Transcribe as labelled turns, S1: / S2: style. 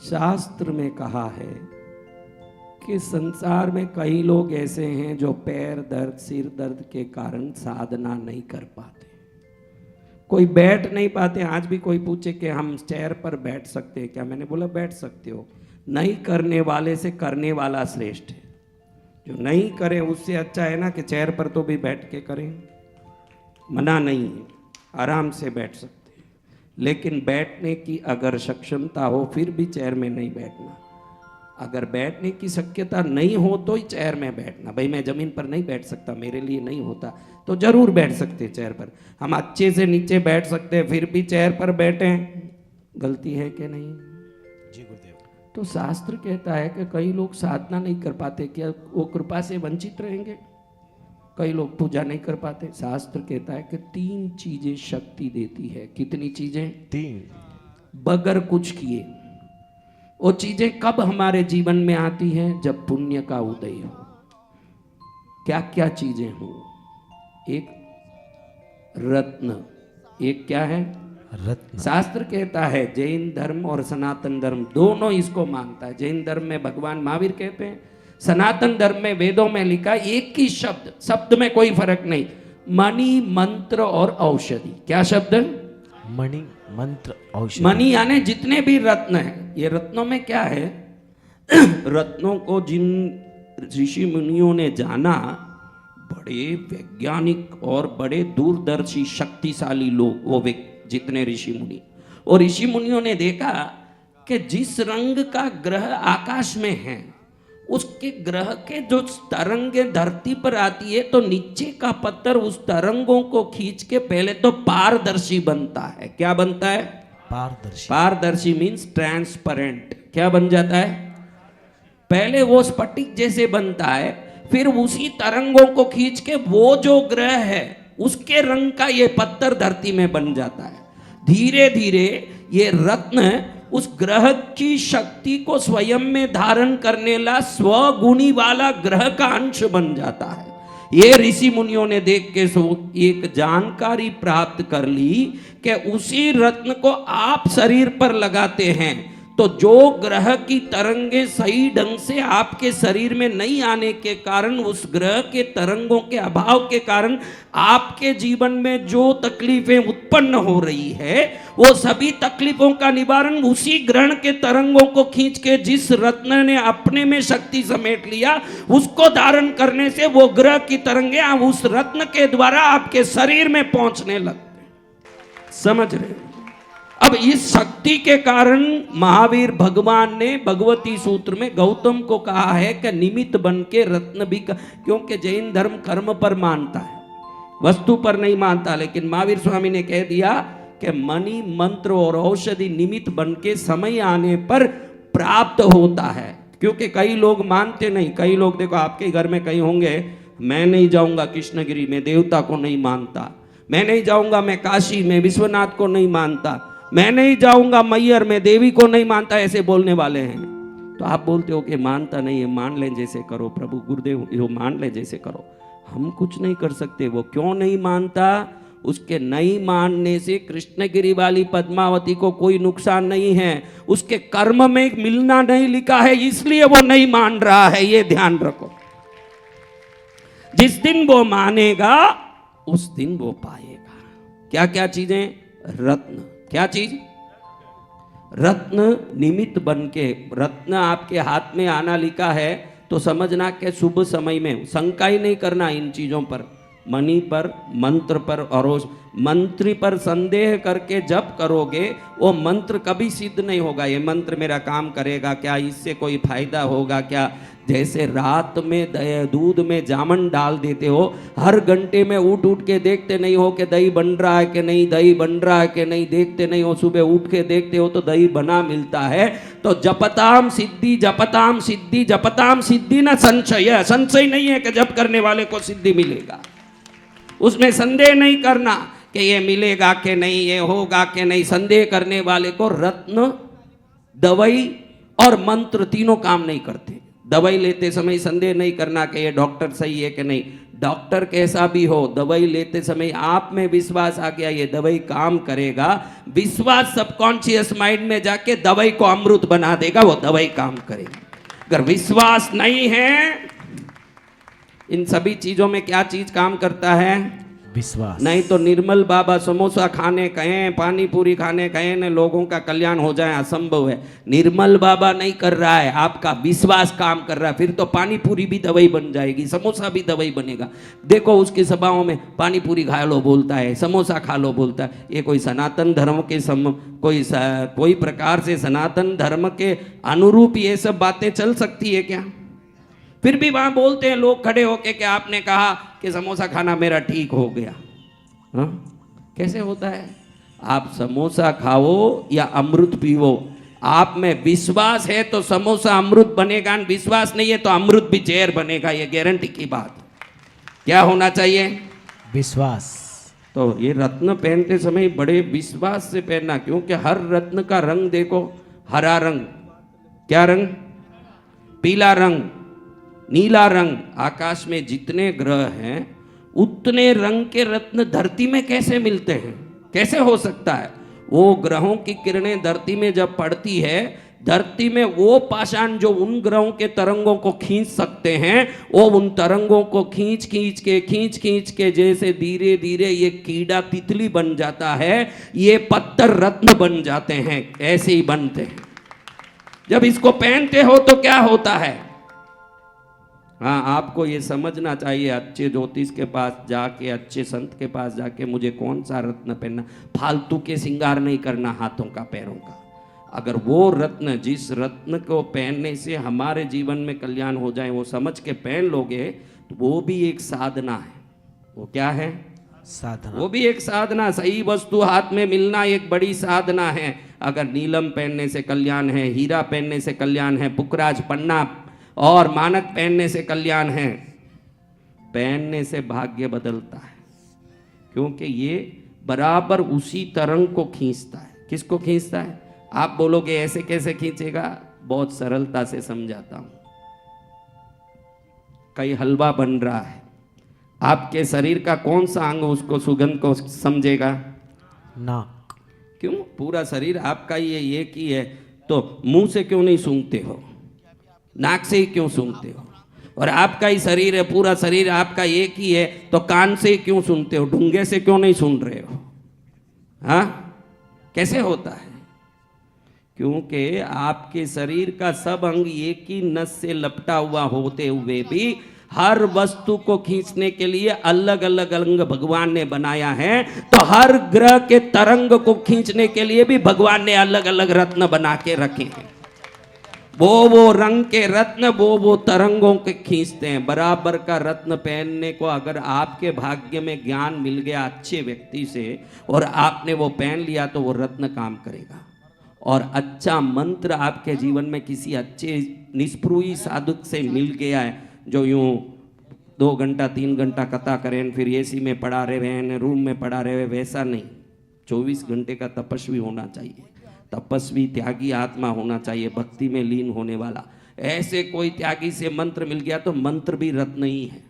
S1: शास्त्र में कहा है कि संसार में कई लोग ऐसे हैं जो पैर दर्द सिर दर्द के कारण साधना नहीं कर पाते, कोई बैठ नहीं पाते। आज भी कोई पूछे कि हम चेयर पर बैठ सकते हैं क्या, मैंने बोला बैठ सकते हो। नहीं करने वाले से करने वाला श्रेष्ठ है। जो नहीं करे उससे अच्छा है ना कि चेयर पर तो भी बैठ के करें, मना नहीं है, आराम से बैठ सकते हैं। लेकिन बैठने की अगर सक्षमता हो फिर भी चेयर में नहीं बैठना। अगर बैठने की शक्यता नहीं हो तो ही चेयर में बैठना। भाई मैं जमीन पर नहीं बैठ सकता, मेरे लिए नहीं होता, तो जरूर बैठ सकते चेयर पर। हम अच्छे से नीचे बैठ सकते हैं फिर भी चेयर पर बैठे, गलती है कि नहीं?
S2: जी गुरुदेव।
S1: तो शास्त्र कहता है कि कई लोग साधना नहीं कर पाते, क्या वो कृपा से वंचित रहेंगे? कई लोग पूजा नहीं कर पाते। शास्त्र कहता है कि 3 चीजें शक्ति देती है। कितनी चीजें?
S2: 3।
S1: बगैर कुछ किए। वो चीजें कब हमारे जीवन में आती हैं? जब पुण्य का उदय हो। क्या क्या चीजें हो? एक रत्न। एक क्या है?
S2: रत्न।
S1: शास्त्र कहता है, जैन धर्म और सनातन धर्म दोनों इसको मानता है। जैन धर्म में भगवान महावीर कहते हैं, सनातन धर्म में वेदों में लिखा एक ही शब्द, शब्द में कोई फर्क नहीं, मणि मंत्र और औषधि। क्या शब्द?
S2: मणि मंत्र औषधि।
S1: मणि यानी जितने भी रत्न हैं। ये रत्नों में क्या है? रत्नों को जिन ऋषि मुनियों ने जाना, बड़े वैज्ञानिक और बड़े दूरदर्शी शक्तिशाली लोग, वो जितने ऋषि मुनि, और ऋषि मुनियों ने देखा कि जिस रंग का ग्रह आकाश में है उसके ग्रह के जो तरंगे धरती पर आती है तो नीचे का पत्थर उस तरंगों को खींच के पहले तो पारदर्शी बनता है। क्या बनता है?
S2: पारदर्शी।
S1: पारदर्शी मीन्स ट्रांसपेरेंट। क्या बन जाता है? पहले वो स्फटिक जैसे बनता है, फिर उसी तरंगों को खींच के वो जो ग्रह है उसके रंग का ये पत्थर धरती में बन जाता है। धीरे धीरे ये रत्न उस ग्रह की शक्ति को स्वयं में धारण करने ला स्वगुणी वाला ग्रह का अंश बन जाता है। ये ऋषि मुनियों ने देख के एक जानकारी प्राप्त कर ली कि उसी रत्न को आप शरीर पर लगाते हैं तो जो ग्रह की तरंगे सही ढंग से आपके शरीर में नहीं आने के कारण, उस ग्रह के तरंगों के अभाव के कारण आपके जीवन में जो तकलीफें उत्पन्न हो रही है वो सभी तकलीफों का निवारण उसी ग्रहण के तरंगों को खींच के जिस रत्न ने अपने में शक्ति समेट लिया उसको धारण करने से वो ग्रह की तरंगे उस रत्न के द्वारा आपके शरीर में पहुंचने लगते। समझ रहे? अब इस शक्ति के कारण महावीर भगवान ने भगवती सूत्र में गौतम को कहा है कि निमित्त बन के रत्न भी क्योंकि जैन धर्म कर्म पर मानता है, वस्तु पर नहीं मानता। लेकिन महावीर स्वामी ने कह दिया कि मणि मंत्र और औषधि निमित्त बन के समय आने पर प्राप्त होता है। क्योंकि कई लोग मानते नहीं। कई लोग देखो आपके घर में कई होंगे, मैं नहीं जाऊंगा कृष्णगिरी में, देवता को नहीं मानता। मैं नहीं जाऊंगा मैं काशी में, विश्वनाथ को नहीं मानता। मैं नहीं जाऊंगा मैयर में, देवी को नहीं मानता। ऐसे बोलने वाले हैं। तो आप बोलते हो कि मानता नहीं है, मान ले जैसे करो प्रभु गुरुदेव, जो मान ले जैसे करो। हम कुछ नहीं कर सकते। वो क्यों नहीं मानता? उसके नहीं मानने से कृष्णगिरी वाली पद्मावती को कोई नुकसान नहीं है। उसके कर्म में मिलना नहीं लिखा है, इसलिए वो नहीं मान रहा है। ये ध्यान रखो। जिस दिन वो मानेगा उस दिन वो पाएगा। क्या क्या चीजें? रत्न। क्या चीज? रत्न निमित्त बन के। रत्न आपके हाथ में आना लिखा है तो समझना कि शुभ समय में शंका ही नहीं करना इन चीजों पर, मणि पर, मंत्र पर और मंत्री पर संदेह करके जब करोगे वो मंत्र कभी सिद्ध नहीं होगा। ये मंत्र मेरा काम करेगा क्या, इससे कोई फायदा होगा क्या? जैसे रात में दूध में जामन डाल देते हो, हर घंटे में उठ उठ के देखते नहीं हो कि दही बन रहा है कि नहीं, दही बन रहा है कि नहीं, देखते नहीं हो। सुबह उठ के देखते हो तो दही बना मिलता है। तो जपताम सिद्धि, जपताम सिद्धि, जपताम सिद्धि न संशय। संशय नहीं है कि जप करने वाले को सिद्धि मिलेगा, उसमें संदेह नहीं करना कि ये मिलेगा कि नहीं, ये होगा कि नहीं। संदेह करने वाले को रत्न, दवाई और मंत्र तीनों काम नहीं करते। दवाई लेते समय संदेह नहीं करना कि ये डॉक्टर सही है कि नहीं। डॉक्टर कैसा भी हो, दवाई लेते समय आप में विश्वास आ गया ये दवाई काम करेगा, विश्वास सबकॉन्शियस माइंड में जाके दवाई को अमृत बना देगा, वो दवाई काम करेगी। अगर विश्वास नहीं है, इन सभी चीजों में क्या चीज काम करता है?
S2: विश्वास।
S1: नहीं तो निर्मल बाबा समोसा खाने कहें, पानी पूरी खाने कहें न लोगों का कल्याण हो जाए, असंभव है। निर्मल बाबा नहीं कर रहा है, आपका विश्वास काम कर रहा है। फिर तो पानी पूरी भी दवाई बन जाएगी, समोसा भी दवाई बनेगा। देखो उसकी सभाओं में पानी पूरी खा लो बोलता है, समोसा खा लो बोलता है। ये कोई सनातन धर्म के कोई प्रकार से सनातन धर्म के अनुरूप ये सब बातें चल सकती है क्या? फिर भी वहां बोलते हैं लोग खड़े होके कि आपने कहा कि समोसा खाना मेरा ठीक हो गया। हाँ, कैसे होता है? आप समोसा खाओ या अमृत पीवो, आप में विश्वास है तो समोसा अमृत बनेगा, विश्वास नहीं है तो अमृत भी जहर बनेगा, ये गारंटी की बात। क्या होना चाहिए?
S2: विश्वास।
S1: तो ये रत्न पहनते समय बड़े विश्वास से पहनना, क्योंकि हर रत्न का रंग देखो, हरा रंग, क्या रंग? पीला रंग, नीला रंग। आकाश में जितने ग्रह हैं उतने रंग के रत्न धरती में कैसे मिलते हैं? कैसे हो सकता है? वो ग्रहों की किरणें धरती में जब पड़ती है, धरती में वो पाषाण जो उन ग्रहों के तरंगों को खींच सकते हैं, वो उन तरंगों को खींच खींच के जैसे धीरे धीरे ये कीड़ा तितली बन जाता है, ये पत्थर रत्न बन जाते हैं, ऐसे ही बनते हैं। जब इसको पहनते हो तो क्या होता है? हाँ, आपको ये समझना चाहिए, अच्छे ज्योतिष के पास जाके, अच्छे संत के पास जाके मुझे कौन सा रत्न पहनना, फालतू के श्रृंगार नहीं करना हाथों का पैरों का। अगर वो रत्न, जिस रत्न को पहनने से हमारे जीवन में कल्याण हो जाए, वो समझ के पहन लोगे तो वो भी एक साधना है। वो क्या है?
S2: साधना।
S1: वो भी एक साधना। सही वस्तु हाथ में मिलना एक बड़ी साधना है। अगर नीलम पहनने से कल्याण है, हीरा पहनने से कल्याण है, पुखराज पन्ना और मानक पहनने से कल्याण है, पहनने से भाग्य बदलता है, क्योंकि ये बराबर उसी तरंग को खींचता है। किसको खींचता है? आप बोलोगे ऐसे कैसे खींचेगा? बहुत सरलता से समझाता हूं। कई हलवा बन रहा है, आपके शरीर का कौन सा अंग उसको सुगंध को समझेगा?
S2: नाक।
S1: क्यों? पूरा शरीर आपका ही एक ही है, तो मुंह से क्यों नहीं सूंघते हो? नाक से ही क्यों सूंघते हो? और आपका ही शरीर है, पूरा शरीर आपका एक ही है, तो कान से ही क्यों सुनते हो? ढूंगे से क्यों नहीं सुन रहे हो? हाँ, कैसे होता है? क्योंकि आपके शरीर का सब अंग एक ही नस से लपटा हुआ होते हुए भी हर वस्तु को खींचने के लिए अलग अलग अंग भगवान ने बनाया है। तो हर ग्रह के तरंग को खींचने के लिए भी भगवान ने अलग अलग रत्न बना के रखे हैं। वो रंग के रत्न वो तरंगों के खींचते हैं। बराबर का रत्न पहनने को अगर आपके भाग्य में ज्ञान मिल गया अच्छे व्यक्ति से और आपने वो पहन लिया तो वो रत्न काम करेगा। और अच्छा मंत्र आपके जीवन में किसी अच्छे निष्पृही साधक से मिल गया है, जो यूं 2 घंटा 3 घंटा कथा करें, फिर एसी में पड़ा रहे, रूम में पड़ा रहे, वैसा नहीं। 24 घंटे का तपस्वी होना चाहिए, तपस्वी त्यागी आत्मा होना चाहिए, भक्ति में लीन होने वाला। ऐसे कोई त्यागी से मंत्र मिल गया तो मंत्र भी रत्न ही है।